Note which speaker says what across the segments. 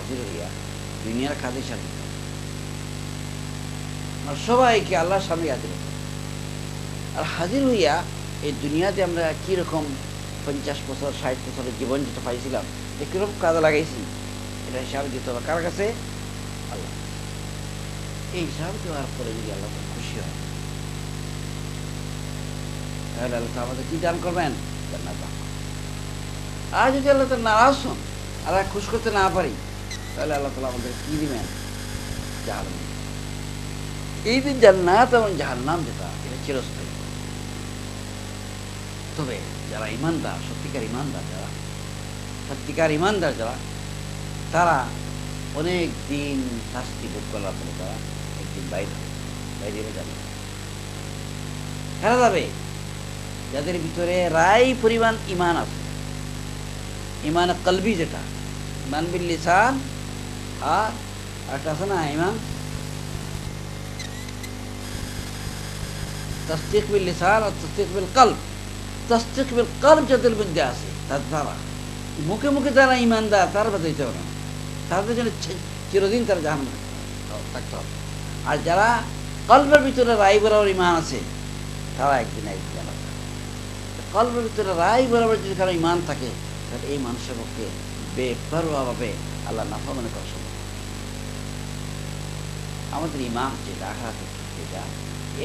Speaker 1: হাজির হইয়া দুনিয়ার কাজে সাজিত, সবাইকে আল্লাহর সামনে হাজির হতো। আর হাজির হইয়া এই দুনিয়াতে আমরা কীরকম 50 বছর 60 বছরের জীবন যেটা পাইছিলাম, যে কীরকম কাজে লাগাইছি, এটা হিসাব দিতে হবে কার কাছে? আল্লাহ। এই হিসাব দেওয়ার পরে যদি আল্লাহ খুশি হয়, তাহলে আল্লাহ আমাদের কি দান করবেন? জান্নাত দান করবেন। আর যদি আল্লাহ তার নারাজ হন, আল্লাহ খুশ করতে না পারি, তাহলে আল্লাহ তাআলা আমাদের কি দিবেন? জাহান্নাম। এই যে জান্নাত এবং জাহান্নাম যেটা, এটা চিরস্থায়ী। তবে যারা ইমানদার, সত্যিকার ইমানদার যারা, সত্যিকার ইমানদার যারা, তারা অনেক দিন শাস্তি ভোগ করার পরে তারা একদিন বাইরে যাবে। কারা যাবে? যাদের ভিতরে রায় পরিমাণ ইমান আছে, ইমান কলবি, যেটা ইমান বিল লিসান, আর একটা আছে না ইমান তাসদীক বিল লিসান আর তাসদীক বিল কলব। তাসদীক বিল কলব যাদের মধ্যে আছে, তারা মুখে মুখে যারা ইমানদার, তারা বাঁচাইতে পারে না, তাদের জন্য চিরদিন তারা জাহান্নামে থাকতে হবে। আর যারা কলবের ভিতরে রায় বরাবর ইমান আছে, তারা একদিন জান্নাত। কলবের ভিতরে রায় বরাবর যদি কারো ইমান থাকে, তাহলে এই মানুষের পক্ষে বেপরোয়াভাবে আল্লাহ নাফরমানি করা সম্ভব। আমাদের ইমান যেটা, আখিরাত যেটা,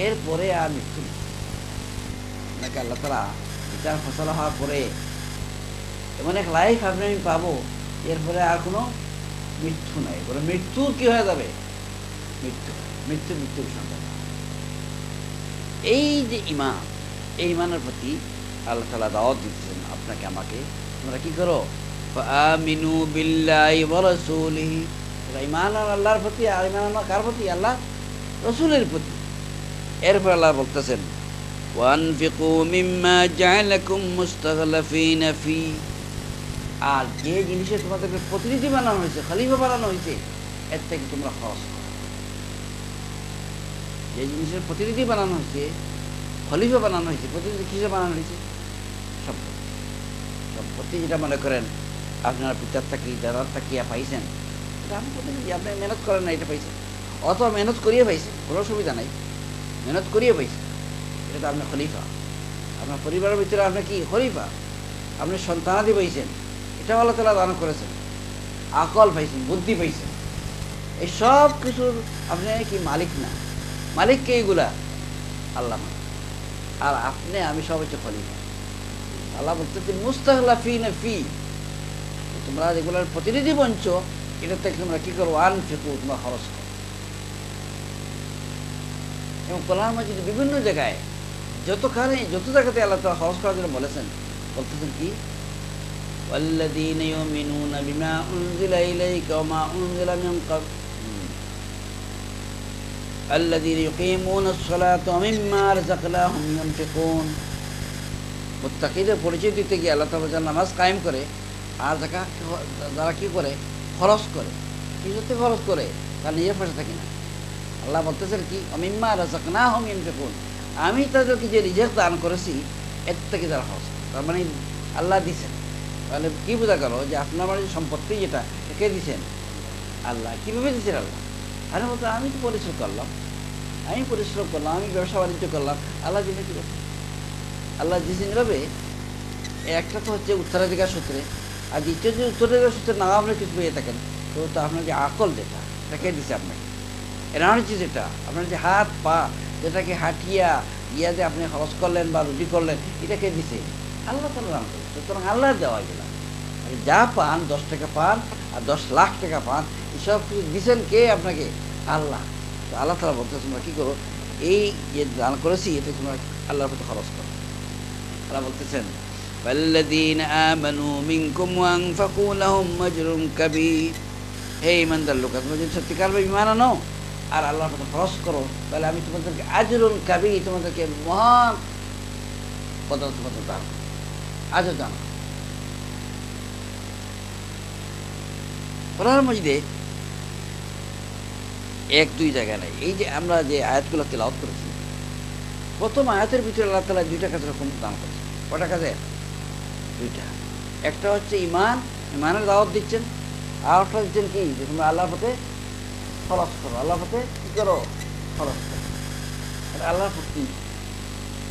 Speaker 1: এরপরে আর মৃত্যু নেই। আপনাকে আল্লাহ তাআলা বিচার ফয়সালা হওয়ার পরে এমন এক লাইফ আমি পাবো, এরপরে আর কোনো মৃত্যু নাই। বলে মৃত্যুর কি হয়ে যাবে? মৃত্যু সন্তান। এই যে ইমান, এই ইমানের প্রতি আল্লাহ তাআলা দাওয়াত দিচ্ছেন আপনাকে আমাকে, তোমরা কি করো? আমিনু বিল্লাহি ওয়া রাসূলিহি। ইমান আল্লাহর প্রতি, আর ইমান কার প্রতি? আল্লাহ রাসূলের প্রতি। এরপর আল্লাহ বলতেছেন ওয়ানফিকু মিম্মা জাআলাকুম মুস্তাখলাফিনা ফি। আর যে জিনিসে তোমাদেরকে প্রতিনিধি বানানো হয়েছে, খলিফা বানানো হয়েছে, এর থেকে তোমরা খরচ করো। যে জিনিসের প্রতিনিধি বানানো হয়েছে, খলিফা বানানো হয়েছে, প্রতিনিধি কিসে বানানো হয়েছে? সম্পত্তি যেটা মনে করেন আপনার পিতার চাকরি, দাদার চাকরিয়া পাইছেন, এটা আপনি প্রতিনিধি, আপনি মেহনত করেন না, এটা পাইছেন, অথবা মেহনত করিয়ে পাইছেন, কোনো সুবিধা নাই, মেহনত করিয়ে পাইছেন, এটা তো আপনার খলিফা। আপনার পরিবারের ভিতরে আপনি কি খলিফা? আপনি সন্তানাদি পাইছেন, এটা আল্লাহ তাআলা দান করেছেন, আকল পাইছেন, বুদ্ধি পাইছেন, এই সব কিছুর আপনি কি মালিক না? মালিক কে? এগুলা আল্লাহ মালিক। আর আপনি আমি সব হচ্ছে খলিফা। আল্লাহ বলতে মুস্তাখলাফিনা ফি, তোমরা যেগুলোর প্রতিনিধি বঞ্চ, এটা থেকে তোমরা কি করো? আনফিকু, তোমরা খরচ করো। এবং কোরআন মাজিদে বিভিন্ন জায়গায় যত জায়গাতে আল্লাহ তাআলা খরচ করার জন্য বলেছেন, বলতেছেন কি? ওয়াল্লাযীনা ইউমিনুনা বিমা উনজিলা ইলাইকা ওয়া মা উনজিলা মিন ক্বাবল আল্লাযীনা ইউকিমুনাস সালাতা ওয়া মিম্মা রাযাকনাহুম ইউনফিকুন। মুত্তাকিদের পরিচয় দিতে গিয়ে আল্লাহ তাআলা যারা নামাজ কায়েম করে, আর যারা কি করে? খরচ করে। কিছুতে খরচ করে, তার নিজের পয়সা থাকে না। আল্লাহ বলতেছেন কি? ওয়া মিম্মা রাযাকনাহুম ইউনফিকুন, আমি তাদেরকে যে রিজিক দান করেছি, এর থেকে যারা খরচ করে। তার মানে আল্লাহ দিচ্ছেন। তাহলে কি বোঝা গেল? যে আপনার মানে সম্পত্তি যেটা, কে দিচ্ছেন? আল্লাহ। কীভাবে দিচ্ছেন আল্লাহ? আরে বলতে আমি তো পরিশ্রম করলাম, আমি ব্যবসা বাণিজ্য করলাম, আল্লাহ দিনে কী করছে? আল্লাহ দিচ্ছেন এভাবে। একটা তো হচ্ছে উত্তরাধিকার সূত্রে, আর দ্বিতীয় যে উত্তরাধিকার সূত্রে না আপনি কিছু পেয়ে থাকেন, তো আপনার যে আকল যেটা, এটা কে দিচ্ছে আপনাকে? এনার্জি যেটা, আপনার যে হাত পা যেটাকে হাঁটিয়া যে আপনি খরচ করলেন বা রুটি করলেন, এটাকে দিছে আল্লাহ তাআলা দান করে। সুতরাং আল্লাহর দেওয়া এগুলা। যা পান, 10 টাকা পান আর 10 লাখ টাকা পান, এসব কিছু দিচ্ছেন কে আপনাকে? আল্লাহ। তো আল্লাহ তাআলা বলতে তোমরা কী করো? এই যে দান করেছি, এটা তোমরা আল্লাহর প্রতি খরচ করো। আল্লাহ বলতেছেন ওয়াল্লাযীনা আমানু মিনকুম ওয়া আনফাকু লাহুম আজরুন কাবীর। হে ঈমানদার লোক, তোমরা যদি সত্যিকারভাবে ঈমান আনো আর আল্লাহর প্রতি খরচ করো, তাহলে আমি তোমাদেরকে আজরুন কাবীর, তোমাদেরকে মহান পদার্থ দান, আজর দান। কোরআন মাজিদে 1-2 জায়গা নাই। এই যে আমরা যে আয়াতগুলো তেলাওয়াত করেছি, প্রথম আয়াতের ভিতরে আল্লাহ তাআলা 2টা কাজের হুকুম দান করেছেন। কটা কাজের? 2টা। একটা হচ্ছে ইমানের দাওয়াত দিচ্ছেন, আর একটা দিচ্ছেন কি, যে তোমরা আল্লাহর পথে খরচ করো, আল্লাহর পথে কি করো, খরচ করো। আল্লাহর পথ কি?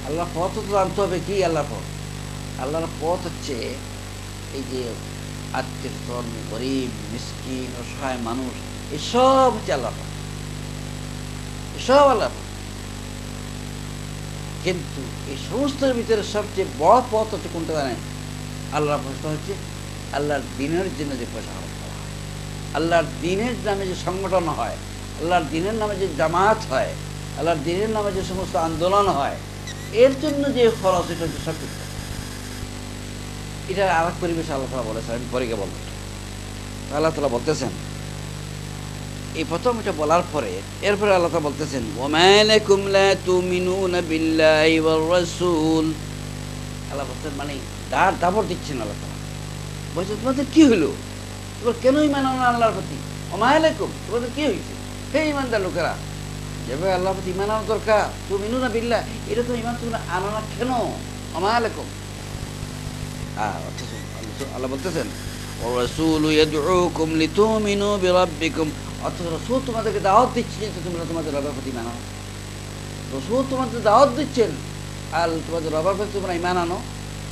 Speaker 1: আল্লাহর পথ তো জানতে হবে কি আল্লাহর পথ। আল্লাহর পথ হচ্ছে এই যে আত্মীয় স্বজন, গরিব, মিসকিন, অসহায় মানুষ, এসব হচ্ছে আল্লাহর পথ, এসব আল্লাহর পথ। কিন্তু এই সমস্তের ভিতরে সবচেয়ে বড় পথ হচ্ছে কোনটা জানেন? আল্লাহর পথটা হচ্ছে আল্লাহর দিনের জন্য যে পয়সা খরচ করা হয়, আল্লাহর দিনের নামে যে সংগঠন হয়, আল্লাহর দিনের নামে যে জামাত হয়, আল্লাহর দিনের নামে যে সমস্ত আন্দোলন হয়, এর জন্য যে খরচ, এটা হচ্ছে সবচেয়ে। এটার আর এক পরিবেশ আল্লাহ তাআলা বলেছেন, আমি পরে বলব। আল্লাহ তাআলা বলতেছেন, এই প্রথম এটা বলার পরে এরপরে আল্লাহ তাআলা বলতেছেন, ওয়ামা লাকুম লা তুমিনুনা বিল্লাহি ওয়ার রাসূল। আল্লাহ বলতেন, মানে দাবর দিচ্ছেন আল্লাহ তাআলা, বলছেন তোমাদের কি হলো, তোমরা কেন ঈমান আনো না আল্লাহর প্রতি? ওয়ামা লাকুম, তোমাদের কি হয়েছে হে ঈমানদার লোকেরা, যেভাবে আল্লাহর প্রতি ঈমান আনা দরকার, তুমিনুনা বিল্লাহ, এরকম ঈমান তোমরা আনো না কেন? ওয়ামা লাকুম। আল্লাহ বলতেছেন, ওয়ার রাসূলু ইয়াদউকুম লিতুমিনু বিরাব্বিকুম, অর্থাৎ রাসূল তোমাদেরকে দাওয়াত দিচ্ছেন যে তোমরা তোমাদের রবের প্রতি ঈমান আনো। রাসূল তোমাদের দাওয়াত দিচ্ছেন আর তোমাদের রবের প্রতি তোমরা ঈমান আনো,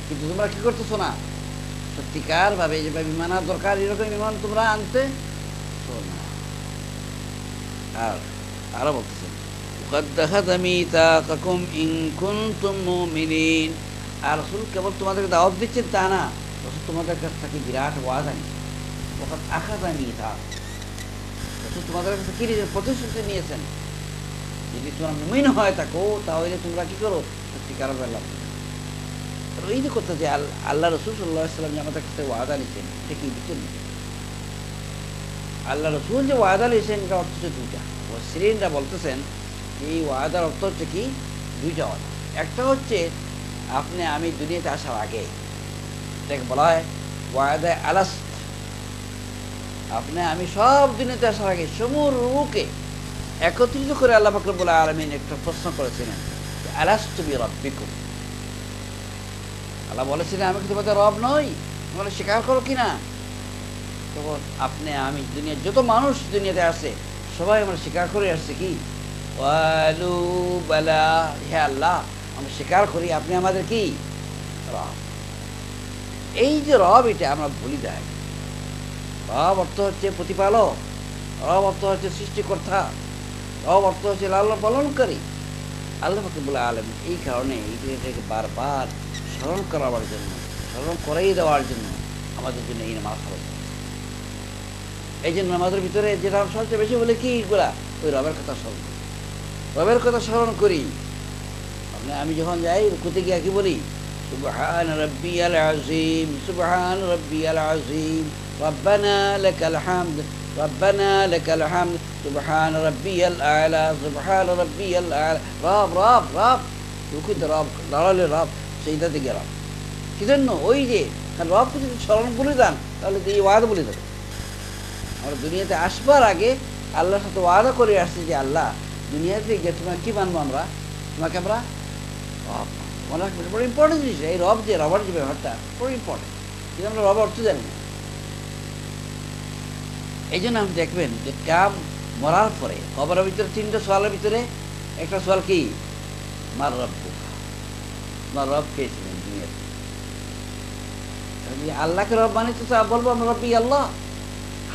Speaker 1: কিন্তু তোমরা কি করতেছো না? সত্যিকার ভাবে যেভাবে ঈমান আনার দরকার এরকম ঈমান তোমরা আনতে না। আর আরো বলতেছেন, قد أخذ ميثاقكم إن كنتم مؤمنين। আর রাসূল কেবল তোমাদেরকে দাওয়াত দিচ্ছেন তা না, রাসূল তোমাদের কাছ থেকে বিরাট ওয়াদা নিয়েছেন। وقد أخذ ميثاق, রাসূল তোমাদের কাছে কি প্রতিশ্রুতি নিয়েছেন, যদি তোমরা মুমিন হয়ে থাকো তাহলে তোমরা কি করো, সত্যিকার আল্লাহ। এই যে কথা যে আল্লাহ রাসূল সাল্লাল্লাহু আলাইহি ওয়াসাল্লাম যে আমাদের কাছে ওয়াদা নিয়েছেন, এটা কি বুঝছেন? আল্লাহ রাসূল যে ওয়াদা নিয়েছেন এটা অর্থ হচ্ছে দুইটা। মুফাসসিরিনরা বলতেছেন এই ওয়াদার অর্থ হচ্ছে কি, দুইটা ওয়াদা। একটা হচ্ছে আপনি আমি দুনিয়াতে আসার আগে, এটাকে বলা হয় ওয়াদা আলাস্ত। আপনি আমি সব দুনিয়াতে আসার আগে সমূহকে একত্রিত করে আল্লাহ পাক রব্বুল আলামিন একটা প্রশ্ন করেছিলেন, আলাস্তু বিরাব্বিকুম। আল্লাহ বলেছিলেন আমি কি তোমাদের রব নই, তোমরা স্বীকার করো কিনা? তখন আপনি আমি দুনিয়ার যত মানুষ দুনিয়াতে আসে সবাই আমরা স্বীকার করে আসছে কি, ওয়ালু বালা, হে আল্লাহ আমরা স্বীকার করি আপনি আমাদের কি রব। এই যে রব, এটা আমরা ভুলি যাই। রব অর্থ হচ্ছে প্রতিপালক, রব অর্থ হচ্ছে সৃষ্টিকর্তা, রব অর্থ হচ্ছে লালন পালনকারী আল্লাহ রাব্বুল আলামিন। এই কারণে এটাকে বারবার স্মরণ করাবার জন্য, স্মরণ করাই দেওয়ার জন্য আমাদের জন্য এই নামাজ ফরজ। এই জন্য নামাজের ভিতরে যেটা সবচেয়ে বেশি বলে কি, এগুলা ওই রবের কথা স্মরণ করি, রবের কথা স্মরণ করি। আমি যখন যাই রুকুতে গিয়ে কি বলি, সুবহান রাব্বিয়াল আযীম, সুবহান রাব্বিয়াল আযীম, রব্বানা লাকাল হামদ, রব্বানা লাকাল হামদ, সুবহান রাব্বিয়াল আ'লা, সুবহান রাব্বিয়াল আ'লা। রব রব রব, রুকুতে রব, দাঁড়ালে রব, সেইটাতে গিয়ে রব। কি জন্য? ওই যে রবকে যদি স্মরণ করে দেন তাহলে তো এই ওয়াদা বলে দেবে। আমরা দুনিয়াতে আসবার আগে আল্লাহর সাথে ওয়াদা করে আসছি যে আল্লাহ দুনিয়াতে গিয়ে তোমাকে কি মানবো, আমরা তোমাকে আমরা রব। বড় ইম্পর্টেন্ট জিনিস এই রব, যে রবার যে ব্যাপারটা বড় ইম্পর্টেন্ট, কিন্তু আমরা রব অর্থ জানি না। এই জন্য আপনি দেখবেন যে কাম মরার পরে কবরের ভিতরে তিনটা সোয়ালের ভিতরে একটা সোয়াল কি, মার রব্বু, মার রব খেয়েছিলেন দুনিয়াতে। আল্লাহকে রব মানি তো বলবো আমরা রব্বি আল্লাহ।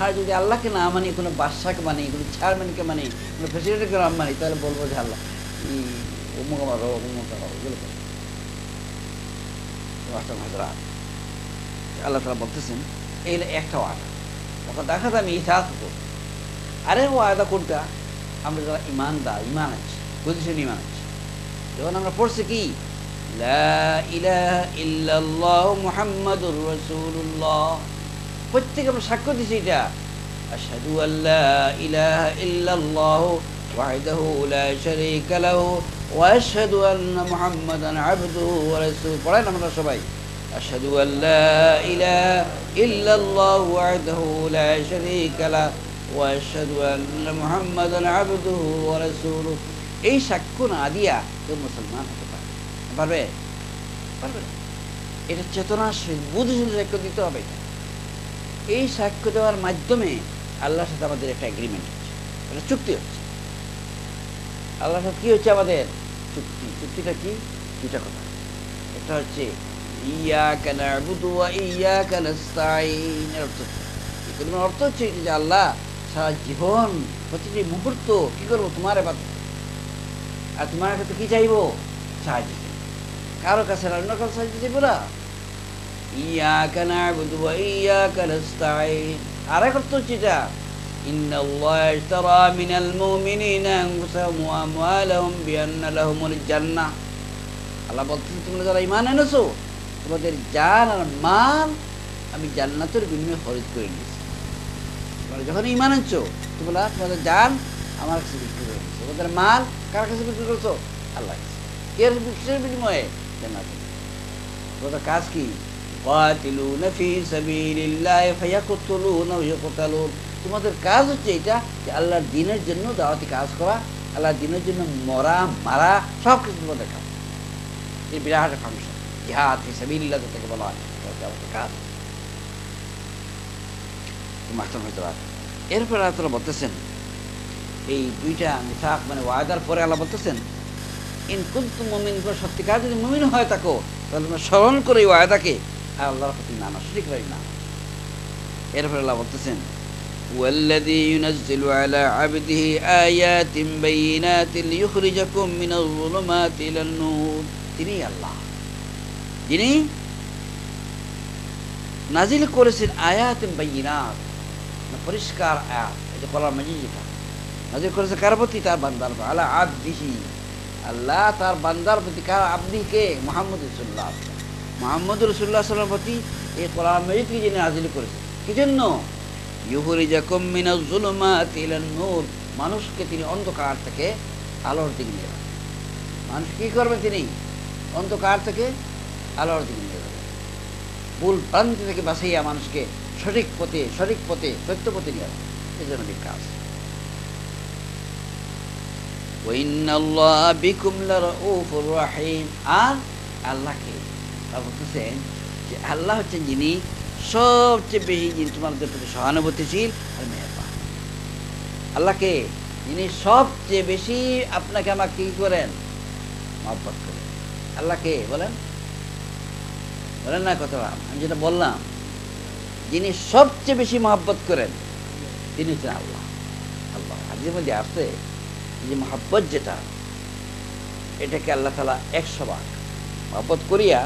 Speaker 1: আর যদি আল্লাহকে না মানি, কোনো বাদশাকে মানি, কোনো চেয়ারম্যানকে মানি, কোনো প্রেসিডেন্টকে রব মানি, তাহলে বলবো যে আল্লাহ অমুক আমার রব, অমুক রব, এগুলো আল্লাহ তাআলা বলতেছেন এই একটা ওয়াদা। তখন দেখা যায় আমি ইতিহাস করব। আরে ওয়াদা কোনটা? আমরা যারা ইমানদার, ইমান আছে, পজিশন ইমান আছে, যখন আমরা পড়ছি কি লা ইলাহা ইল্লাল্লাহু মুহাম্মাদুর রাসূলুল্লাহ, প্রত্যেকে আমরা সাক্ষ্য দিছি এটা, আশহাদু আল্লা ইলাহা ইল্লাল্লাহু ওয়াহদাহু লা শারীকা লাহু ওয়া আশহাদু আন্না মুহাম্মাদান আবদুহু ওয়া রাসূলুহু। পড়েন আমরা সবাই, আশহাদু আল্লা ইলাহা ইল্লাল্লাহু ওয়াহদাহু লা শারীকা লাহু ওয়া আশহাদু আন্না মুহাম্মাদান আবদুহু ওয়া রাসূলুহু। এই সাক্ষ্য না দিয়া কেউ মুসলমান হতে পারবে? পারবে না। এটা চেতনার সহিত বুঝে সাক্ষ্য দিতে হবে। এই সাক্ষ্য দেওয়ার মাধ্যমে আল্লাহর সাথে আমাদের একটা এগ্রিমেন্ট হচ্ছে, একটা চুক্তি হচ্ছে। আল্লাহর সাথে কী হচ্ছে আমাদের চুক্তি? চুক্তিটা কি? দুটা কথা। একটা হচ্ছে ইয়াকা না'বুদু ওয়া ইয়াকা নাস্তাঈন, এর অর্থ হচ্ছে, এই কলিমার অর্থ হচ্ছে যে আল্লাহ সারা জীবন প্রতিটি মুহূর্ত কী করবো? তোমার ইবাদত, আর তোমার কাছে কী চাইবো? সাহায্য চাইব। কারো কাছে অন্য কাছে সাহায্য চাইবো না। ইয়াকা না'বুদু ওয়া ইয়াকা নাস্তাঈন। আরেক অর্থ হচ্ছে এটা, ইন্নাল্লাহা ইশতারা মিনাল মুমিনিনা আনফুসাহুম ওয়া আমওয়ালাহুম বিআন্না লাহুমুল জান্নাহ। আল্লাহ বলতেছে, তোমরা যারা ঈমান এনেছো, তোমাদের জান আর মাল আমি জান্নাতের বিনিময়ে খরচ করে নিয়েছি। তোমরা যখন ঈমান আনছো, তোমরা তোমাদের জান আমার কাছে বিক্রি করে নিয়েছো, তোমাদের মাল কার কাছে বিক্রি করছো? আল্লাহর কাছে। এর বিক্রির বিনিময়ে জান্নাত। তোমাদের কাজ কি? কাতিলুনা ফি সাবিলিল্লাহি ফায়াকতুলুনা ওয়া ইউকতালুন। তোমাদের কাজ হচ্ছে এটা, যে আল্লাহর দ্বীনের জন্য দাওয়াতি কাজ করা, আল্লাহর দ্বীনের জন্য মরা, মারা, সব কিছু তোমাদের কাজ। এই বিরাট ফাংশন জিহাদ ফি সাবিলিল্লাহ যেটাকে বলা হয়, আমাদের কাজ। এরপরে আল্লাহ বলতেছেন, এই দুইটা মিসাক মানে ওয়াদার পরে আল্লাহ বলতেছেন, ইন কুনতুম মুমিন, সত্যিকার যদি মুমিন হয়ে থাকো, তাহলে তোমরা স্মরণ করে এই ওয়াদাকে আর আল্লাহর প্রতি নানা শরীক হয় না। এরপরে আল্লাহ বলতেছেন, ওয়াল্লাযী ইউনাজ্জিলু আলা আবদিহি আয়াতিন বাইয়িনাতিন লিইখরিজাকুম মিনাজ যুলুমাতি ইলান নূর। তিনি আল্লাহ যিনি নাজিল করেছেন আয়াতিন বাইয়িনাত, পরিষ্কার আয়াত। এটা কোরআন মাজিদ যেটা নাজিল করেছে কার প্রতি? তার বান্দার প্রতি। আলা আবদিহি, আল্লাহ তার বান্দার প্রতি। কার? আবদিকে? মুহাম্মদ রাসূলুল্লাহ, মুহাম্মদ রাসূলুল্লাহ সাল্লাল্লাহু আলাইহি ওয়াসাল্লামের প্রতি এই কোরআন মাজিদকে যিনি নাজিল করেছেন। কি জন্য? ইউখরিজাকুম মিনাজ যুলুমাতি ইলান নূর, মানুষকে তিনি অন্ধকার থেকে আলোর দিকে নিয়ে যাবেন। মানুষ কী করবেন? তিনি অন্ধকার থেকে আলোর দিকে নিয়ে যাবেন, ভুল ভ্রান্তি থেকে বাঁচাইয়া মানুষকে সঠিক পথে, সত্য পথে নিয়ে যাবেন। এই জন্য কাজ। ওয়া ইন্নাল্লাহা বিকুম লারাউফুর রাহিম। আর আল্লাহকে বলতেছেন যে আল্লাহ হচ্ছেন যিনি সবচেয়ে বেশি, যিনি তোমাদের প্রতি সহানুভূতিশীল আর মেহেরবান। আল্লাহকে যিনি সবচেয়ে বেশি আপনাকে আমাকে কী করেন? মহব্বত করেন। আল্লাহকে বলেন না কথা? আমি যেটা বললাম, যিনি সবচেয়ে বেশি মহব্বত করেন তিনি হচ্ছেন আল্লাহ। আল্লাহ হাদিসের মধ্যে আসছে যে মহব্বত যেটা, এটাকে আল্লাহ তাআলা 100 বার মহব্বত করিয়া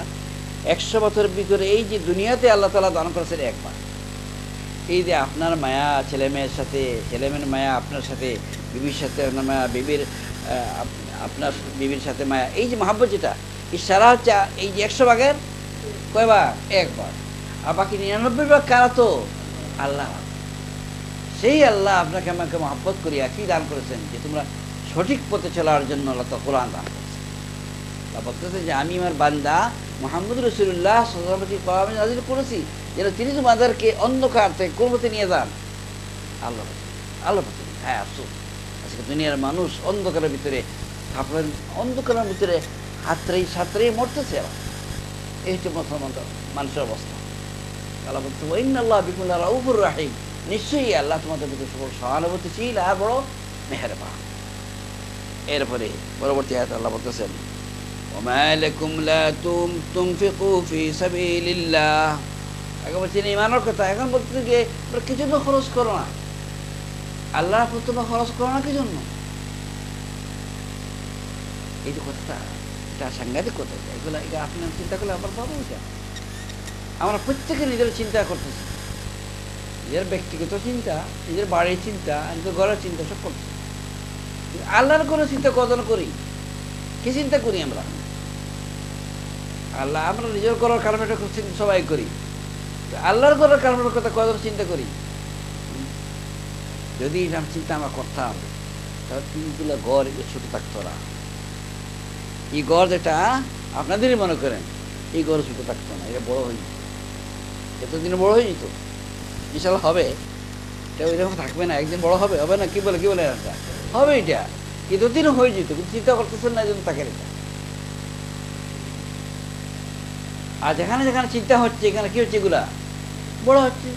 Speaker 1: 100 বছরের ভিতরে এই যে দুনিয়াতে আল্লাহ তাআলা দান করেছেন একবার। এই যে আপনার মায়া ছেলেমেয়ের সাথে, ছেলেমেয়ের মায়া আপনার সাথে, বিবির সাথে মায়া, আপনার বিবির সাথে মায়া, এই যে মহব্বত যেটা, এই সারা হচ্ছে এই যে 100 ভাগের কয়বার? একবার। আর বাকি 99 ভাগ কারা? তো আল্লাহ। সেই আল্লাহ আপনাকে আমাকে মহব্বত করিয়া কি দান করেছেন? যে তোমরা সঠিক পথে চলার জন্য আল্লাহ তো কোরআন দান করেছেন। আল্লাহ বলতেছে যে আমি আমার বান্দা মুহাম্মদ রাসূলুল্লাহ সাল্লাল্লাহু আলাইহি ওয়াসাল্লাম কোরআন নাযিল করেছি যেন তিনি তোমাদেরকে অন্ধকার থেকে কোন পথে নিয়ে যান? আল্লাহ পথে। হ্যাঁ, আফসোস আজকে দুনিয়ার মানুষ অন্ধকারের ভিতরে, আপনার অন্ধকারের ভিতরে সাঁতরেই মরতেছে। এই হচ্ছে মুসলমান মানুষের অবস্থা। আল্লাহ বলতে, ওয়া ইন্নাল্লাহা বিকুম লারাউফুর রাহিম, নিশ্চয়ই আল্লাহ তোমাদের প্রতি সহানুভূতিশীল আর বড় মেহেরবান। এরপরে পরবর্তী আয়াতে আল্লাহ বলতেছেন, ওমা লাকুম লা তুনফিকু ফি সাবিলিল্লাহ। আগে বলছেন ঈমানের কথা, এখন বলতেছে যে তোমরা কি জন্য খরচ করো না? আল্লাহর পথে তোমরা খরচ করো না কি জন্য? এই যে কথাটা, এটা সাংঘাতিক কথা। এগুলো এটা আপনি চিন্তা করলে আমার পাবো। এটা আমরা প্রত্যেকে নিজের চিন্তা করতেছি, নিজের ব্যক্তিগত চিন্তা, নিজের বাড়ির চিন্তা, নিজের ঘরের চিন্তা সব করতেছি। আল্লাহর কোনো চিন্তা কজন করি? কি চিন্তা করি আমরা? আল্লাহ, আমরা নিজের করার কারণে সবাই করি, আল্লাহর করার কারণের কথা কজন চিন্তা করি? যদি এরকম চিন্তা আমরা করতাম, তাহলে 3 গড় ছোট থাকতো না। এই গড় যেটা আপনাদেরই মনে করেন, এই গড় ছোট থাকতো না, এটা বড় হয়ে যেত, এতদিনে বড় হয়ে যেত। ইনশাল্লাহ হবে, এটা ওইরকম থাকবে না, একদিন বড় হবে। হবে না? কি বলে হবে, এটা এতদিনও হয়ে যেত, কিন্তু চিন্তা করতেছেন না, এই জন্য থাকেন এটা। আর যেখানে যেখানে চিন্তা হচ্ছে, এখানে কি হচ্ছে? এগুলা বড় হচ্ছে।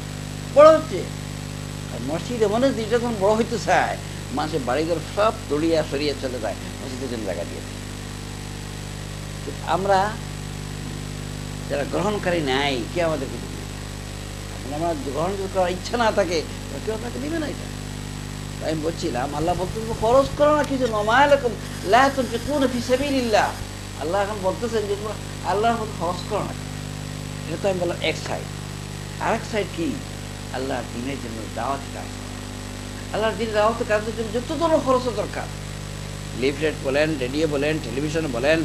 Speaker 1: বড় হচ্ছে। আর মসজিদ এমন যেটা যখন বড় হইতে চায়, মানুষের বাড়িঘর সব তড়িয়া সরিয়ে চলে যায়, মসজিদের জন্য জায়গা দিয়ে। আমরা যারা গ্রহণকারী নাই, কে আমাদেরকে দিবে? আমরা গ্রহণ করার ইচ্ছা না থাকে, কেউ আপনাকে দিবে না। এটা আমি বলছিলাম, আল্লাহ বলতেন খরচ করো না কিছু, আল্লাহ এখন বলতেছেন যে তোমরা আল্লাহর মতো খরচ করো না। এটা তো আমি বললাম এক সাইড। আরেক সাইড কি? আল্লাহর দিনের জন্য দাওয়াত কাজ, আল্লাহর দিনের দাওয়াত কাজের জন্য যত ধরনের খরচ দরকার, লিফলেট বলেন, রেডিও বলেন, টেলিভিশন বলেন,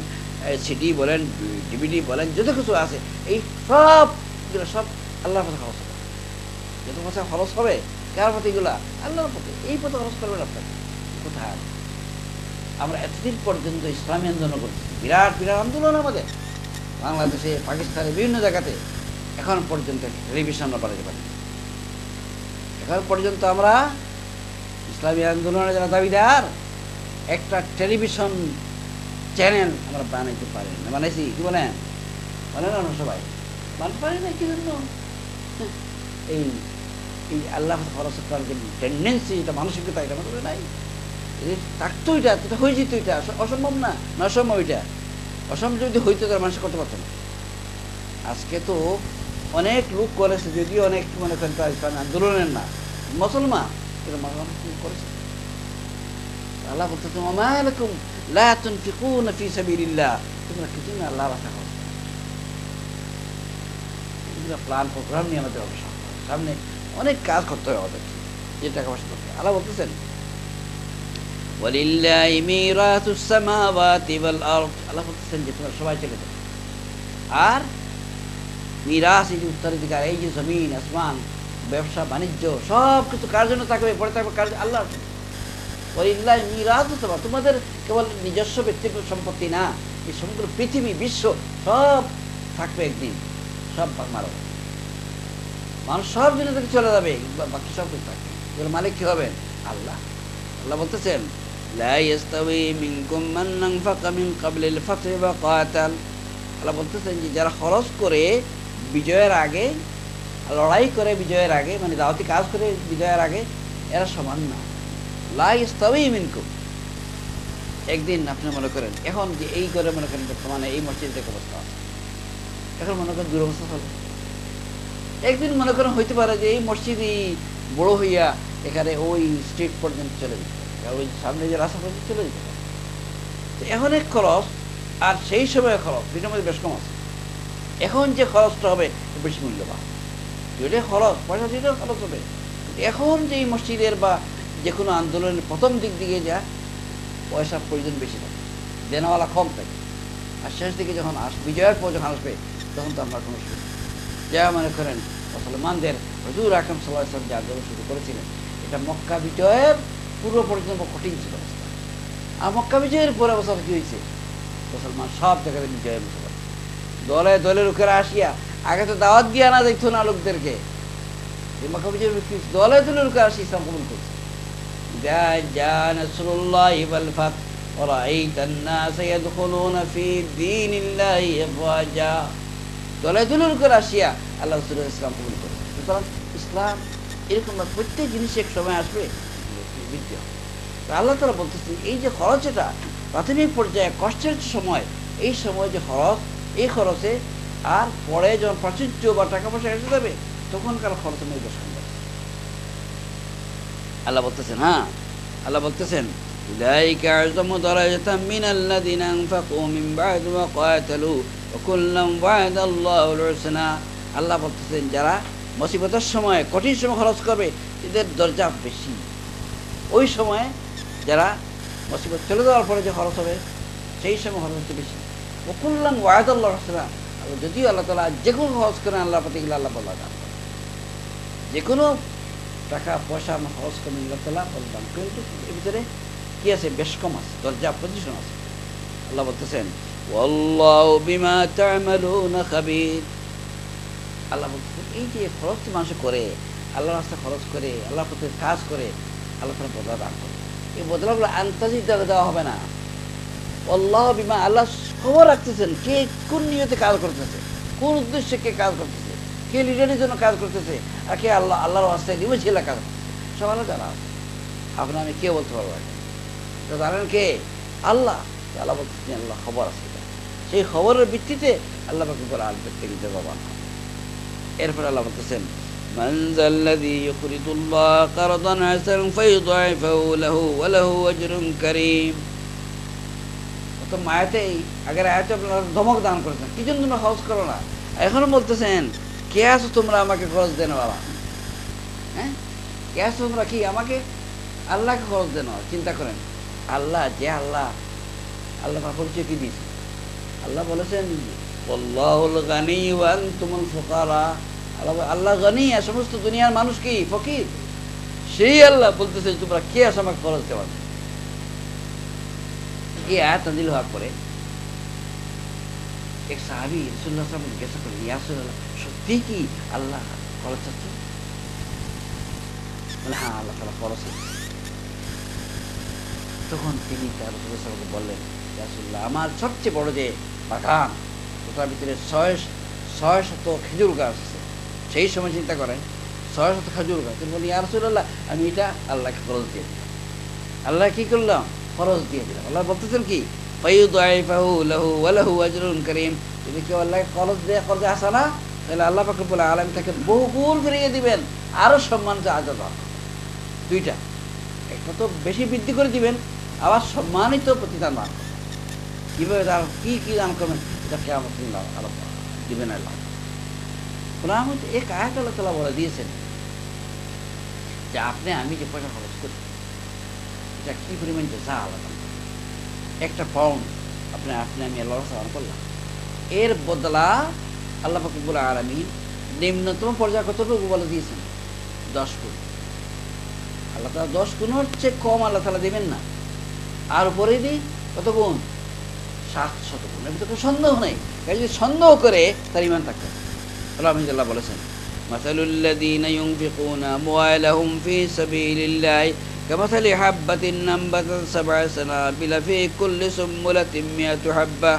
Speaker 1: সিডি বলেন, ডিভিডি বলেন, যত কিছু আছে, এই সবগুলো সব আল্লাহর পথে খরচ হবে। যত পথে খরচ হবে, কার পথে? এগুলা আল্লাহর পথে। এই পথে খরচ করবেন আপনাকে। কোথায়? আমরা এতদিন পর্যন্ত ইসলামী আন্দোলন করছি, বিরাট বিরাট আন্দোলন আমাদের বাংলাদেশে, পাকিস্তানে, বিভিন্ন জায়গাতে। এখন পর্যন্ত টেলিভিশন আমরা বানাতে পারি। এখন পর্যন্ত আমরা ইসলামী আন্দোলনের যারা দাবিদার, একটা টেলিভিশন চ্যানেল আমরা বানাইতে পারি না। বানাইছি? কি বলেন? বলেন না সবাই? বানাতে পারি না। কি জন্য? এই এই আল্লাহ খরচ করার যে টেন্ডেন্সি, এটা মানসিকতা, এটা আমাদের নাই। থাকতো, এটা হয়ে যেত। এটা অসম্ভব না, না অসম্ভব। এটা অসম্ভব যদি হইতো তার মানুষ করতে পারতো না। আজকে তো অনেক লোক করেছে, যদিও অনেক মনে করেন ইসলামী আন্দোলনের না, মুসলমান, কিন্তু মুসলমান করেছে। আল্লাহ বলতেছেন ওমা লাকুম লা তুনফিকুনা ফি সাবিলিল্লাহ, তোমরা কিছু না আল্লাহর রাস্তায় খরচ করো। এগুলো প্ল্যান প্রোগ্রাম নিয়ে আমাদের অবসর, সামনে অনেক কাজ করতে হবে আমাদের, যে টাকা পয়সা দরকার। আল্লাহ বলতেছেন ওয়ালিল্লাহি মিরাসুস সামাওয়াতি ওয়াল আরদ, আল্লাহ বলতেছেন যে তোমরা সবাই চলে যাও। আর মিরাস, এই যে উত্তরাধিকার, এই যে জমিন আসমান, ব্যবসা বাণিজ্য, সব কিছু কার জন্য থাকবে? পরে থাকবে কার? আল্লাহর জন্য। ওয়ালিল্লাহি মিরাসুস সামাওয়াতি, তোমাদের কেবল নিজস্ব ব্যক্তিগত সম্পত্তি না, এই সমগ্র পৃথিবী, বিশ্ব সব থাকবে একদিন, সব মারো, মানুষ সব দিনে থেকে চলে যাবে, বাকি সব কিছু থাকবে। এগুলো মালিক কি হবেন? আল্লাহ। আল্লাহ বলতেছেন লা ইয়াস্তাওয়ি মিনকুম মান আনফাকা মিন ক্বাবলিল ফাতহি ওয়া কাতাল, আল্লাহ বলতেছেন যে যারা খরচ করে বিজয়ের আগে, লড়াই করে বিজয়ের আগে, মানে দাওয়াতি কাজ করে বিজয়ের আগে, এরা সমান না। লা ইয়াস্তাওয়ি মিনকুম। একদিন আপনি মনে করেন, এখন যে এই করে মনে করেন বর্তমানে এই মসজিদের অবস্থা আছে, এখন মনে করেন দুরবস্থা হবে। একদিন মনে করেন হইতে পারে যে এই মসজিদই বড় হইয়া এখানে ওই স্ট্রিট পর্যন্ত চলে যেতে পারে, ওই সামনে যে রাস্তা পর্যন্ত চলে যেতে পারে। তো এখন এক খরচ আর সেই সময় খরচ, দুইটার মধ্যে বেশ কম আছে। এখন যে খরচটা হবে বেশি মূল্যবান, দুইটাই খরচ, পয়সা দুইটাও খরচ হবে। এখন যে এই মসজিদের বা যে কোনো আন্দোলনের প্রথম দিক দিকে যা পয়সার প্রয়োজন বেশি থাকে, দেনাওয়ালা কম থাকে। আর শেষ দিকে যখন বিজয়ের পর যখন আসবে, তখন তো আমরা কোনো সুযোগ, যা মনে করেন মুসলমানদের হুজুর আকরাম সাল্লাল্লাহু আলাইহি ওয়াসাল্লাম যে আন্দোলন শুরু করেছিলেন, এটা মক্কা বিজয়ের পূর্ব পর্যন্ত কঠিন ছিল অবস্থা। আর মক্কা বিজয়ের পরে অবস্থা কি হয়েছে? মুসলমান সব জায়গায় বিজয়ের মুসলমান, দলে দলে লোকেরা আসিয়া, আগে তো দাওয়াত দিয়ে আনা যাইতো না লোকদেরকে, মক্কা বিজয়ের দলে দলে লোকেরা আসি ইসলাম কবুল করছে। যা নাসরুল্লাহি ওয়াল ফাত ওয়া রাআইতান নাসা ইয়াদখুলুনা ফি দীনিল্লাহি আফওয়াজা, দলে দলে লোকেরা আসিয়া আল্লাহ রাসূল ইসলাম কবুল করে। সুতরাং ইসলাম এরকম প্রত্যেক জিনিস এক সময় আসবে, বৃদ্ধি হবে। আল্লাহ তাআলা বলতেছেন এই যে খরচ, এটা প্রাথমিক পর্যায়ে কষ্টের সময়, এই সময় যে খরচ, এই খরচে আর পরে যখন প্রাচুর্য বা টাকা পয়সা এসে যাবে, তখনকার খরচ নির্দেশ করবে। আল্লাহ বলতেছেন, হ্যাঁ আল্লাহ বলতেছেন উলাইকা আযমু দারাজাতাম মিনাল্লাযিনা আনফাকু মিন বা'দি ওয়া কাতালু ওয়া কুল্লাম ওয়া'দাল্লাহুল হুসনা। আল্লাহ বলতেছেন যারা মুসিবতের সময়, কঠিন সময় খরচ করবে, এদের দরজা বেশি। ওই সময়ে যারা মুসিবত চলে যাওয়ার পরে যে খরচ হবে, সেই সময় খরচ হচ্ছে বেশি। ওয়া কুল্লাম ওয়া'দাল্লাহুল হুসনা, যদিও আল্লাহ তাআলা যে কোনো খরচ করেন আল্লাহ প্রতি, আল্লাহ বলা দান করেন, যে কোনো টাকা পয়সা আমরা খরচ করেন আল্লাহ তাআলা বলদান, কিন্তু এর ভিতরে কি আছে? বেশ কম আছে, দরজা পজিশন আছে। আল্লাহ বলতেছেন ওয়াল্লাহু বিমা তা'মালুনা খাবীর। আল্লাহ বলতেছেন এই যে খরচ মানুষ করে, আল্লাহর রাস্তায় খরচ করে, আল্লাহর প্রতি কাজ করে, আল্লাহ তাআলা বদলা দান করে। এই বদলাগুলো আন্তাজি দেওয়া হবে না। আল্লাহু বিমা, আল্লাহ খবর রাখতেছেন কে কোন নিয়তে কাজ করতেছে, কোন উদ্দেশ্যে কে কাজ করতেছে, কে লিডারের জন্য কাজ করতেছে, আর কে আল্লাহর ওয়াস্তায় দিবে ছেলে কাজ করতেছে, সব আল্লাহ জানা আছে। আপনার আমি কে বলতে পারবো এটা জানেন কে? আল্লাহ। আল্লাহ বলতেছেন আল্লাহ খবর আছে, সেই খবরের ভিত্তিতে আল্লাহ পাক উপর আল্লাহ থেকে জবান। এরপর আল্লাহ বলতেছেন মান যাল্লাযী ইউকরিদুল্লাহ কারদান হাসানান ফায়ুদাইফাহু লাহু ওয়া লাহু আজরুন কারীম। তো মায়াতেই আগের আয়াতে আপনারা ধমক দান করেছেন, কি জন্য তোমরা খরচ করো না? এখনো বলতেছেন কে আছো তোমরা আমাকে খরচ দেন বাবা? হ্যাঁ, কে আছো তোমরা কি আমাকে আল্লাহকে খরচ দেন? চিন্তা করেন, আল্লাহ যে আল্লাহ, আল্লাহ পরিচয় কি দিয়েছে? আল্লাহ বলেছেন আল্লাহুল গানী ওয়া আনতুমুল ফুকারা। আল্লাহ গনি, আর সমস্ত দুনিয়ার মানুষ কি ফকির। সেই আল্লাহ বলতেছে তোমরা কে আছো আমাকে খরচ দেওয়ার? এই আয়াত নাযিল হওয়ার পরে এক সাহাবী রাসূলুল্লাহ সাল্লাল্লাহু আলাইহি ওয়াসাল্লাম জিজ্ঞাসা করলেন, ইয়া রাসূলুল্লাহ সত্যি কি আল্লাহ খরচ চাচ্ছে? বলে হ্যাঁ, আল্লাহ তাআলা খরচ চাচ্ছে। তখন তিনি তার রাসূলুল্লাহ সাল্লাল্লাহু আলাইহি ওয়াসাল্লামকে বললেন, ইয়া রাসূলুল্লাহ আমার সবচেয়ে বড় যে বাগান, ওটার ভিতরে 600 খেজুর গাছ আছে। সেই সময় চিন্তা করেন 600 খেজুর গাছ। তিনি বলি ইয়া রাসূলুল্লাহ আমি এটা আল্লাহকে খরচ দিয়ে দিলাম। আল্লাহ কি করলাম? খরচ দিয়ে দিলাম। আল্লাহ বলতেছেন কি ফায়ুদাইফাহু লাহু ওয়া লাহু আজরুন কারীম। যদি কেউ আল্লাহকে খরচ দেয়, খরচ হাসানা, তাহলে আল্লাহ পাক রব্বুল আলামিন তাকে বহুগুণ ফিরিয়ে দিবেন, আরো সম্মান আজাদ। দুইটা, একটা তো বেশি বৃদ্ধি করে দিবেন, আবার সম্মানিত প্রতিদান দান করবেন। কীভাবে তার কী কী দান করবেন এটা কিয়ামত দিন আরো দিবেন আল্লাহ। কোরআন মধ্যে এক আয়াত আল্লাহ তাআলা বলে দিয়েছেন যে আপনি আমি যে পয়সা খরচ করি এটা কী পরিমাণ যা আলাদা। একটা পাউন্ড আপনি আমি আল্লাহর রাস্তায় করলাম, এর বদলা আল্লাহ পাক রব্বুল আলামিন নিম্নতম পর্যায়ে কতটুকু বলে দিয়েছেন? 10 গুণ। আল্লাহ তাআলা 10 গুণের চেয়ে কম আল্লাহ তাআলা দেবেন না। আর উপরে দিই কত গুণ? 700 গুণ। এর ভিতরে সন্দেহ নেই। যদি সন্দেহ করে তার ঈমান থাকতে হবে। আল্লাহ বলেছেন মাসালুল্লাযীনা ইউনফিকুনা আমওয়ালাহুম ফী সাবিলিল্লাহি কামাসালি হাববাতিন নাবাতাত সাব'a সানাবিলা ফী কুল্লি সুম্বুলাতিন মিয়াতু হাব্বা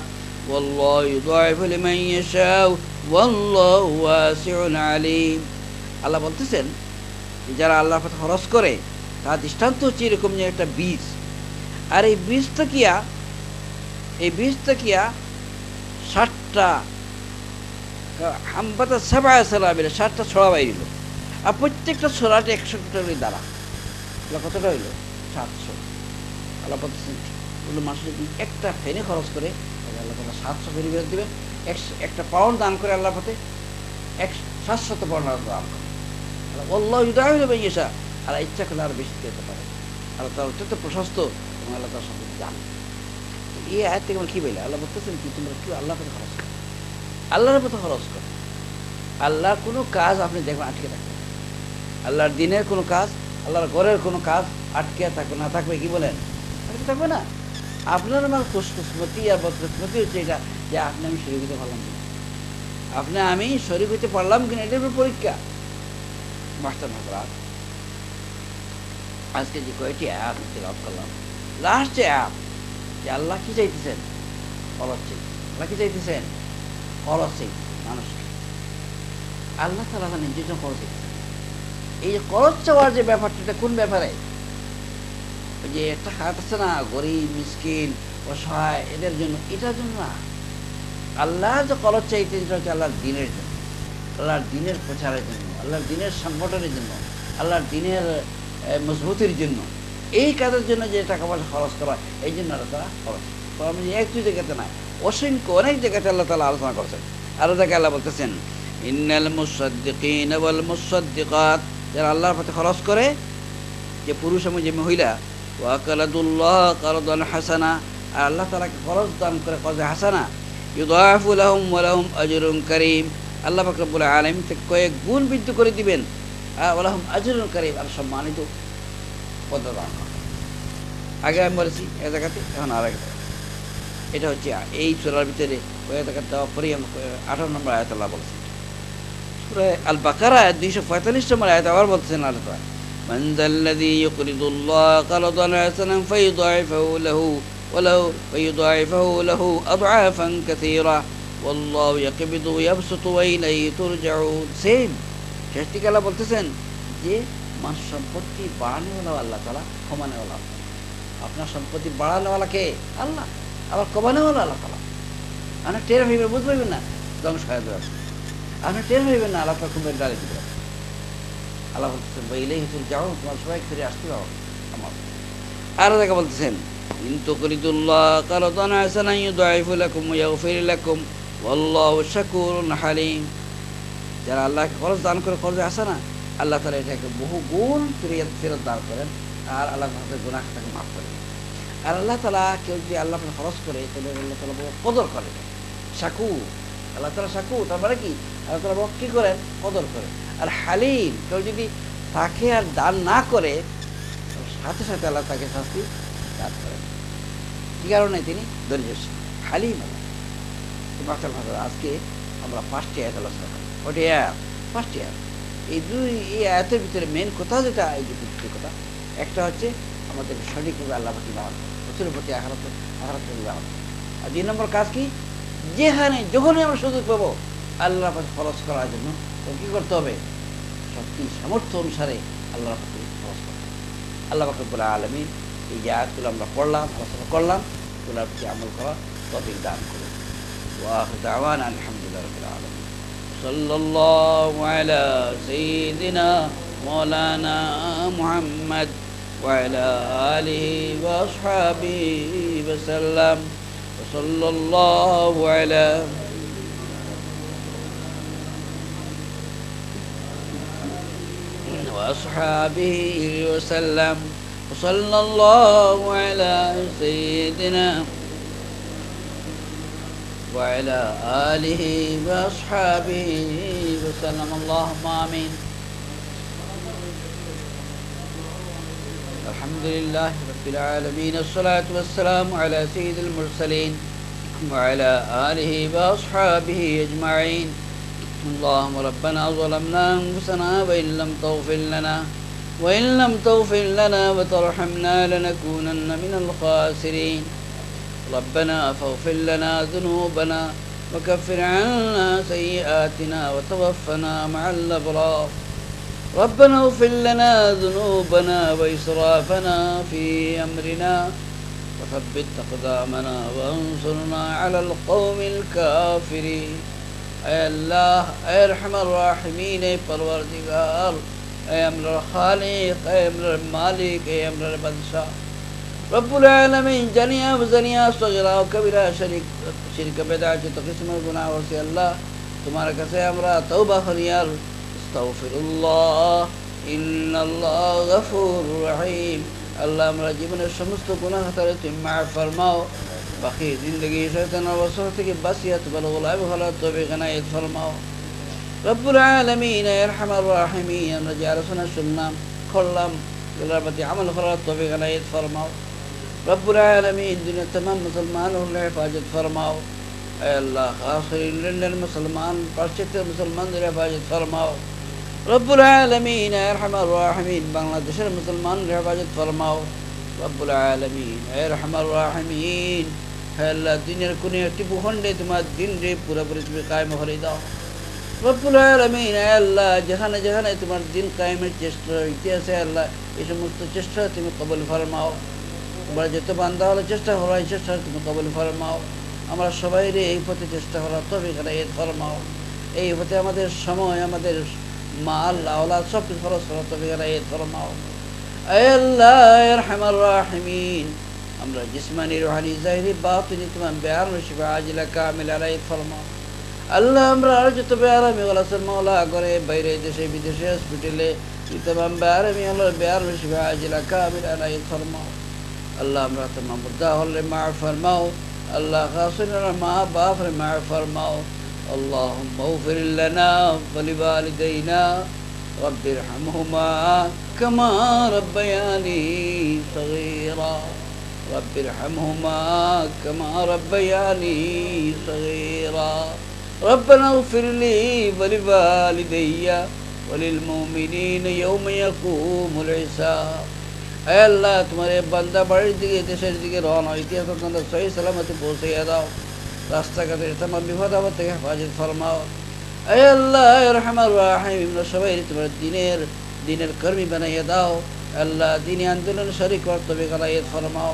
Speaker 1: ওয়াল্লাহু ইউদাইফু লিমান ইয়াশাউ ওয়াল্লাহু ওয়াসিউন আলীম। আল্লাহ বলতেছেন যারা আল্লাহর পথে খরচ করে তার দৃষ্টান্ত হচ্ছে এরকম যে একটা বীজ, আর এই বীজটা কিয়া 60টা হাম্বাতা সাব'a সানাবিলা 60টা ছড়া বাইরিল, আর প্রত্যেকটা ছড়াতে 100 টাকা দ্বারা কতটা হইল? 700। আল্লাহ বলতেছেন ওগুলো মানুষ যদি একটা ফেনে খরচ করে তাহলে আল্লাহ তাআলা 700 ফেরি বেরত দেবেন। একটা পাউন্ড দান করে আল্লাহ পথে 700 পাউন্ড দান করে। আল্লাহ ইউদাইফু লিমান ইয়াশা, আর ইচ্ছা করলে আর বেশি দিতে পারে। আল্লাহ তাআলা অত্যন্ত প্রশস্ত এবং আল্লাহ তাআলা সব জানেন। এই আয়াত থেকে আমরা কি বলি? আল্লাহ বলতেছেন কি তোমরা কেউ আল্লাহর পথে খরচ করো, আল্লাহর পথে খরচ করো। আল্লাহর কোনো কাজ আপনি দেখবেন আটকে থাকবে, আল্লাহর দিনের কোনো কাজ, আল্লাহর ঘরের কোনো কাজ আটকে থাকবে না, থাকবে কি বলেন? আটকে থাকবে না। আপনার আমার খুশকিসমতি আর বদকিসমতি হচ্ছে এটা যে আপনি আমি শরীর হইতে পারলাম কিনা, আপনি আমি শরীর হইতে পারলাম কিনা, এটার উপর পরীক্ষা। মাস্টার হাজরাত আজকে যে কয়েকটি অ্যাপ তেলাওয়াত করলাম, লাস্ট যে অ্যাপ যে আল্লাহ কি চাইতেছেন? খরচ চাইতেছেন। আল্লাহ কি চাইতেছেন? খরচ চাইতেছেন মানুষকে। আল্লাহ তাআলা নিজের জন্য খরচ চাইতেছেন। এই যে খরচ চাওয়ার যে ব্যাপারটা কোন ব্যাপারে? ওই যে একটা হাত আছে না, গরিব মিসকিন অসহায় এদের জন্য, এটার জন্য না। আল্লাহ যে খরচ চাইতেছেন সেটা হচ্ছে আল্লাহর দিনের জন্য, আল্লাহর দিনের প্রচারের জন্য, আল্লাহর দিনের সংগঠনের জন্য, আল্লাহর দিনের মজবুতির জন্য। এই কাজের জন্য যে টাকা পয়সা খরচ করা, এই জন্য আল্লাহ তাআলা খরচ। আমি এক দুই জায়গাতে না, অসংখ্য অনেক জায়গাতে আল্লাহ তাআলা আলোচনা করছেন। আরো জায়গায় আল্লাহ বলতেছেন ইন্নাল মুসাদ্দিকিনা ওয়াল মুসাদ্দিকাত, যারা আল্লাহর পথে খরচ করে, যে পুরুষ এবং যে মহিলা, ওয়া কারাদুল্লাহ কারদান হাসানা, আর আল্লাহ তাআলাকে খরচ দান করে কর্জে হাসানা, ইউদাইফু লাহুম ওয়া লাহুম আজরুন কারীম, আল্লাহ পাক রব্বুল আলামিন থেকে কয়েক গুণ বৃদ্ধি করে দিবেন, ওয়া লাহুম আজরুন কারীম, আর সম্মানিত পদদান করবেন। আগে আমি বলেছি এক জায়গাতে, এখন আর এক জায়গাতে। এটা হচ্ছে এই সূরার ভিতরে ওই জায়গাতে 18 নম্বর আয়াত আল্লাহ বলছেন। সূরা আল বাকারা 245 নম্বর আয়াত আবার বলছেন আল্লাহ তাআলা মান যাল্লাযী ইউকরিদুল্লাহ কারদান হাসানান ফায়ুদাইফাহু লাহু ওয়া লাহু আদআফান কাসীরা। ওয়াল্লাহু ইয়াকবিদু ওয়া ইয়াবসুতু ওয়া ইলাইহি তুরজাউন। সেম শেষ দিকে আল্লাহ বলতেছেন যে মানুষ সম্পত্তি বাড়ানোওয়ালা আল্লাহ তাআলা, কমানোওয়ালা। আপনার সম্পত্তি বাড়ানোওয়ালা কে? আল্লাহ। আবার কমানোওয়ালা আল্লাহ তাআলা। আপনি টের হইবেন, বুঝতে পারবেন না ধ্বংস হয়ে যাবে। আপনি টের হইবেন না আল্লাহ তাআলা কুমের ডালে দিবেন। আল্লাহ বলতেছেন ওয়া ইলাইহি তুরজাউন, তোমার সবাই ফিরে আসতে হবে আমার। আর দেখা বলতেছেন ইন তুকরিদুল্লাহ কারদান হাসানান ইউদাইফু লাকুম ওয়া ইয়াগফির লাকুম ওয়াল্লাহু শাকুরুন হালিম। যারা আল্লাহকে খরচ দান করে, খরচ আসে না, আল্লাহ তাআলা এটাকে বহু গুণ ফেরত দান করেন আর আল্লাহ তাআলা গুনাহ খাতাকে মাফ করেন। আর আল্লাহ তাআলা কেউ যদি আল্লাহ খরচ করে তাহলে আল্লাহ তাআলা বড় কদর করেন, শাকুর। আল্লাহ তাআলা শাকুর, তার মানে কি? আল্লাহ তাআলা বড় কি করেন? কদর করেন। আর হালিম, কেউ যদি তাকে আর দান না করে সাথে সাথে আল্লাহ তাকে শাস্তি দান করেন। কি কারণে? তিনি ধৈর্যশীল, হালিম আল্লাহ। মাস্টার ভাষা আজকে আমরা 5টি আয়াত আলোচনা করি। ওটি ফার্স্ট ইয়ার। এই আয়াতের ভিতরে মেন কথা যেটা, এই যে দুটি কথা, একটা হচ্ছে আমাদের সঠিকভাবে আল্লাহ প্রতি ব্যবহার করা, রসুলের প্রতি আঘাত ব্যবহার করা। আর 2 নম্বর কাজ কি? যেখানে যখনই আমরা সুযোগ পাবো আল্লাহর প্রতি খরচ করার জন্য তো কী করতে হবে? শক্তি সামর্থ্য অনুসারে আল্লাহর প্রতি খরচ করতে হবে। আল্লাহ রব্বুল আলামিন এই যে আয়াতগুলো আমরা পড়লাম, আলোচনা করলাম, এগুলোর প্রতি আমল করা তৌফিক দান করুন। ওয়া আখিরু দাওয়ানা আলহামদুলিল্লাহি রাব্বিল আলামিন। সাল্লাল্লাহু আলা সাইয়্যিদিনা মাওলানা মুহাম্মদ ওয়া আলা আলিহি ওয়া আসহাবিহি ওয়া সাল্লাম। সাল্লাল্লাহু আলা وأصحابه وسلم وصلى الله على سيدنا وعلى آله وأصحابه وسلم اللهم آمين. الحمد لله رب العالمين، الصلاة والسلام على سيد المرسلين وعلى آله وأصحابه أجمعين. اللهم ربنا ظلمنا أنفسنا وإن لم تغفر لنا وترحمنا لنكونن من الخاسرين. ربنا فاغفر لنا ذنوبنا وكفر عنا سيئاتنا وتوفنا مع الأبرار. ربنا اغفر لنا ذنوبنا وإسرافنا في أمرنا وثبت أقدامنا وانصرنا على القوم الكافرين. اے اللہ، اے ارحم الراحمین، اے پروردگار، اے امر خالق، اے امر مالک، اے امر بادشاہ رب العالمین، জানিয়া জানিয়া সগীরা ও কবিরা শিরক বিদআত যত কিসমত গুনাহ আছে আল্লাহ তোমার কাছে আমরা তওবা করি। আর আস্তাগফিরুল্লাহ, ইন্নাল্লাহ গফুরুর রহিম। আল্লাহ আমরা জীবনের সমস্ত গুনাহ খাতারে তুমি মাফ ফরমাও। বাকি জিন্দগি শয়তানের ওয়াসওয়াসা থেকে বাঁচিয়ে তোমার লাইফ ভালো তৌফিক ইনায়াত ফরমাও। রব্বুল আলামিন, ইয়া আরহামার রাহিমিন, আমরা যে আলোচনা শুনলাম করলাম এগুলোর প্রতি আমল করার তৌফিক ইনায়াত ফরমাও। রব্বুল আলামিন, দুনিয়ার तमाम মুসলমানের হেফাজত ফরমাও। এ আল্লাহ, খাস করে ইংল্যান্ডের মুসলমান, পাশ্চাত্যের মুসলমানদের হেফাজত ফরমাও। রব্বুল আলামিন, ইয়া আরহামার রাহিমিন, বাংলাদেশের মুসলমানের হেফাজত ফরমাও। রব্বুল আলামিন, ইয়া আরহামার রাহিমিন, হে আল্লাহ, দিনের কোন একটি ভূখণ্ডে তোমার দিন রে পুরোপুরি তুমি কায়েম করে দাও। রব্বুল আলামিন, হে আল্লাহ, যেখানে যেখানে তোমার দিন কায়েমের চেষ্টা হইতেছে আল্লাহ, এই সমস্ত চেষ্টা তুমি কবুল ফরমাও। তোমরা যত বান্দা হলে চেষ্টা করো, এই চেষ্টা তুমি কবুল ফরমাও। আমরা সবাই রে এই পথে চেষ্টা করার তৌফিক ইনায়াত ফরমাও। এই পথে আমাদের সময়, আমাদের মাল আওলাদ সব কিছু খরচ করার তৌফিক ইনায়াত ফরমাও। হে আল্লাহ, ইয়া আরহামার রাহিমিন, আমরা জিসমানি, রুহানি, জাহিরি, বাতিনি তোমার বেয়ার শিফা আজিলা কামিলা ইনায়াত ফরমাও। আল্লাহ, আমরা আর যত বেয়ারামি গলাছেন মাওলা, ঘরে বাইরে দেশে বিদেশে হসপিটালে तमाम बेआरामी আল্লাহ বেয়ার শিফা আজিলা কামিলা ইনায়াত ফরমাও। আল্লাহ, আমরা तमाम মুর্দা হলে মাফ ফরমাও। আল্লাহ, খাসিরা মা বাপ রে মাফ ফরমাও। আল্লাহুম্মা اغفر لنا ولوالدينا رب ارحمهما كما ربياني صغيرا. رب ارحمهما كما ربياني صغيرا. ربنا اغفر لي ولوالدي وللمؤمنين يوم يقوم الحساب. اے اللہ، تمہارے بندہ بڑی دیگے دیشر دیگے روان ہوئی تھی، تو سہی سلامت پہنچے দাও। রাস্তাঘাটে তোমার বিপদ আপদ থেকে হেফাজত ফরমাও। এ আল্লাহ রহমান রাহিম, আমরা সবাই তোমার দিনের কর্মী বানাইয়ে দাও। আল্লাহ দিনী আন্দোলন শরীক কর্তব্য গালাইয়ে ফরমাও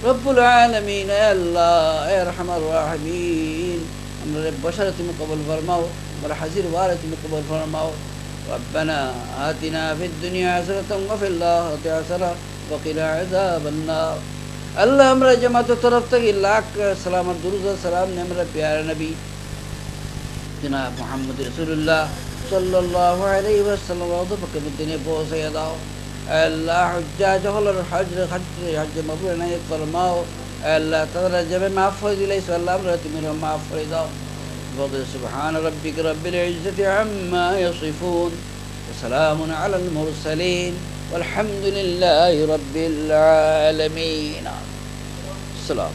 Speaker 1: রব্বুল আলামিন। এ আল্লাহ এ রহমান রাহিমিন, আমরা বসারে তুমি কবুল ফরমাও, আমরা হাজির ওয়ারে তুমি কবুল ফরমাও। ربنا آتنا في الدنيا حسنة وفي الآخرة حسنة وقنا عذاب النار। আল্লাহ আমরা জামাতের তরফ থেকে লাখ সালাম আর দুরুদ সালাম নিয়ে আমরা প্যারা নবী জনাব মুহাম্মদ রাসূলুল্লাহ সাল্লাল্লাহু আলাইহি ওয়াসাল্লাম ওয়াদা পাকের মদিনে পৌঁছে দাও। আল্লাহ হুজ্জাজ হলর হজ মাবরুর ইনায়াত ফরমাও। আল্লাহ তাআলা যাবে মাফ করে দিলে আল্লাহ আমরা তুমি মাফ করে দাও। سبحان ربك رب العزة عما يصفون وسلام على المرسلين والحمد لله رب العالمين. السلام.